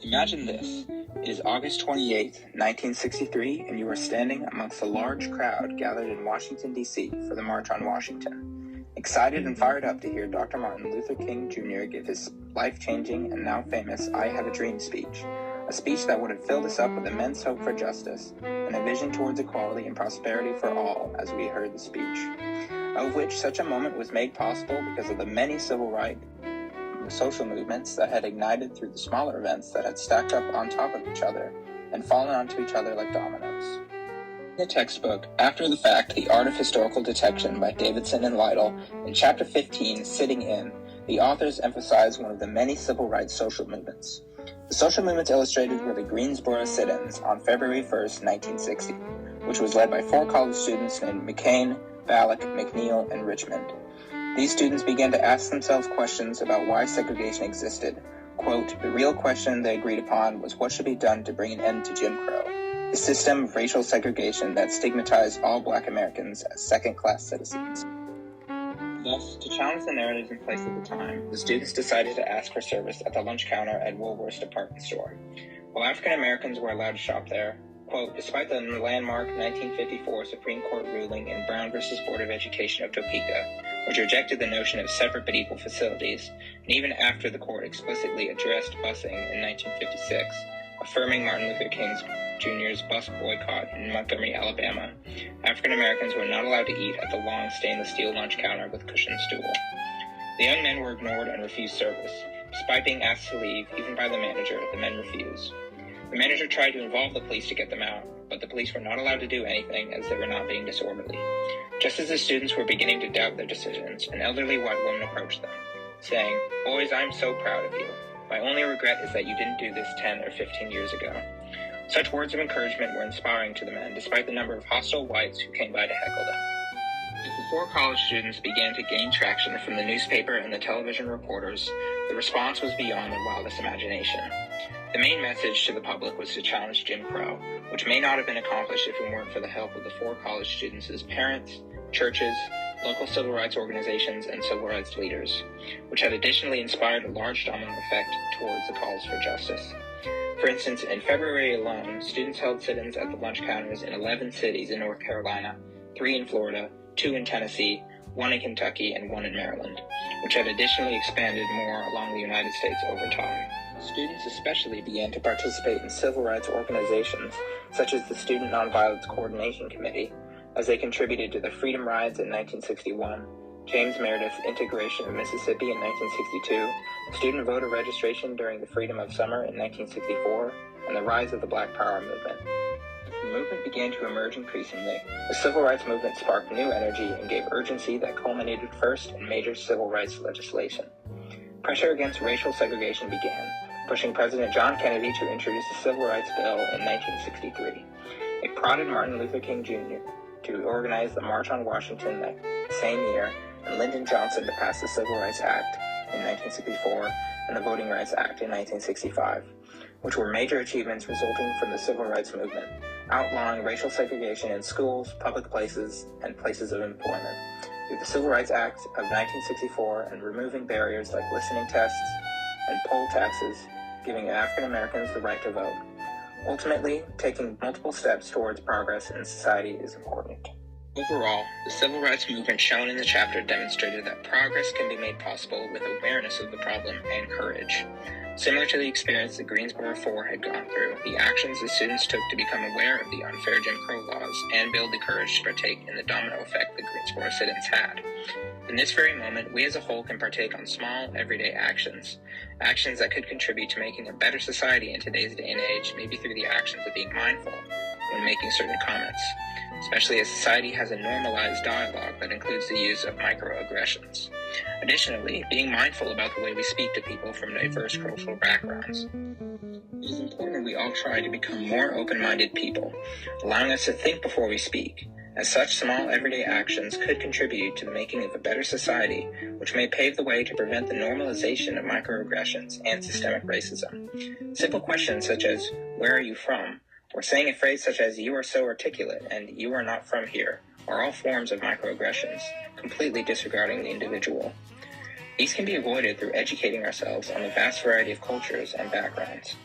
Imagine this. It is August 28, 1963, and you are standing amongst a large crowd gathered in Washington, D.C. for the March on Washington. Excited and fired up to hear Dr. Martin Luther King Jr. give his life-changing and now famous I Have a Dream speech. A speech that would have filled us up with immense hope for justice and a vision towards equality and prosperity for all as we heard the speech. Of which such a moment was made possible because of the many civil rights social movements that had ignited through the smaller events that had stacked up on top of each other and fallen onto each other like dominoes. In the textbook, After the Fact, The Art of Historical Detection by Davidson and Lytle, in Chapter 15, Sitting In, the authors emphasize one of the many civil rights social movements. The social movements illustrated were the Greensboro sit-ins on February 1st, 1960, which was led by 4 college students named McCain, Ballack, McNeil, and Richmond. These students began to ask themselves questions about why segregation existed. Quote, the real question they agreed upon was what should be done to bring an end to Jim Crow, a system of racial segregation that stigmatized all Black Americans as second-class citizens. Thus, to challenge the narratives in place at the time, the students decided to ask for service at the lunch counter at Woolworth's department store. While African Americans were allowed to shop there, quote, despite the landmark 1954 Supreme Court ruling in Brown v. Board of Education of Topeka, which rejected the notion of separate but equal facilities, and even after the court explicitly addressed busing in 1956, affirming Martin Luther King Jr.'s bus boycott in Montgomery, Alabama, African Americans were not allowed to eat at the long stainless steel lunch counter with cushioned stool. The young men were ignored and refused service. Despite being asked to leave, even by the manager, the men refused. The manager tried to involve the police to get them out, but the police were not allowed to do anything as they were not being disorderly. Just as the students were beginning to doubt their decisions, an elderly white woman approached them, saying, boys, I am so proud of you. My only regret is that you didn't do this 10 or 15 years ago. Such words of encouragement were inspiring to the men, despite the number of hostile whites who came by to heckle them. As the 4 college students began to gain traction from the newspaper and the television reporters, the response was beyond their wildest imagination. The main message to the public was to challenge Jim Crow, which may not have been accomplished if it weren't for the help of the 4 college students' parents, churches, local civil rights organizations, and civil rights leaders, which had additionally inspired a large domino effect towards the calls for justice. For instance, in February alone, students held sit-ins at the lunch counters in 11 cities in North Carolina, 3 in Florida, 2 in Tennessee, 1 in Kentucky, and 1 in Maryland, which had additionally expanded more along the United States over time. Students especially began to participate in civil rights organizations, such as the Student Nonviolence Coordination Committee, as they contributed to the Freedom Rides in 1961, James Meredith's integration of Mississippi in 1962, student voter registration during the Freedom of Summer in 1964, and the rise of the Black Power movement. As the movement began to emerge increasingly, the civil rights movement sparked new energy and gave urgency that culminated first in major civil rights legislation. Pressure against racial segregation began, pushing President John Kennedy to introduce the Civil Rights Bill in 1963. It prodded Martin Luther King Jr. to organize the March on Washington that same year, and Lyndon Johnson to pass the Civil Rights Act in 1964 and the Voting Rights Act in 1965, which were major achievements resulting from the civil rights movement, outlawing racial segregation in schools, public places, and places of employment, through the Civil Rights Act of 1964 and removing barriers like listening tests and poll taxes, giving African Americans the right to vote. Ultimately, taking multiple steps towards progress in society is important. Overall, the civil rights movement shown in the chapter demonstrated that progress can be made possible with awareness of the problem and courage. Similar to the experience the Greensboro 4 had gone through, the actions the students took to become aware of the unfair Jim Crow laws and build the courage to partake in the domino effect the Greensboro sit-ins had. In this very moment, we as a whole can partake on small, everyday actions that could contribute to making a better society in today's day and age, maybe through the actions of being mindful when making certain comments, especially as society has a normalized dialogue that includes the use of microaggressions. Additionally, being mindful about the way we speak to people from diverse cultural backgrounds. It is important we all try to become more open-minded people, allowing us to think before we speak, as such small everyday actions could contribute to the making of a better society, which may pave the way to prevent the normalization of microaggressions and systemic racism. Simple questions such as, where are you from? Or saying a phrase such as, you are so articulate and you are not from here, are all forms of microaggressions, completely disregarding the individual. These can be avoided through educating ourselves on the vast variety of cultures and backgrounds.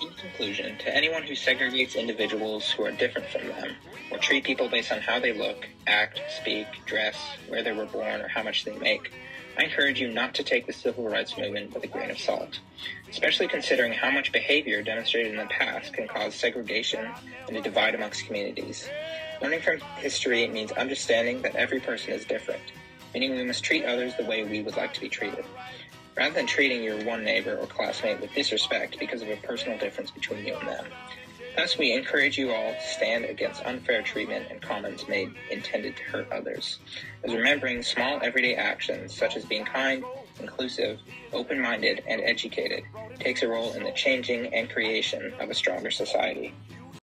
In conclusion, to anyone who segregates individuals who are different from them, or treat people based on how they look, act, speak, dress, where they were born, or how much they make, I encourage you not to take the civil rights movement with a grain of salt, especially considering how much behavior demonstrated in the past can cause segregation and a divide amongst communities. Learning from history means understanding that every person is different, meaning we must treat others the way we would like to be treated, rather than treating your one neighbor or classmate with disrespect because of a personal difference between you and them. Thus, we encourage you all to stand against unfair treatment and comments made intended to hurt others, as remembering small everyday actions such as being kind, inclusive, open-minded, and educated takes a role in the changing and creation of a stronger society.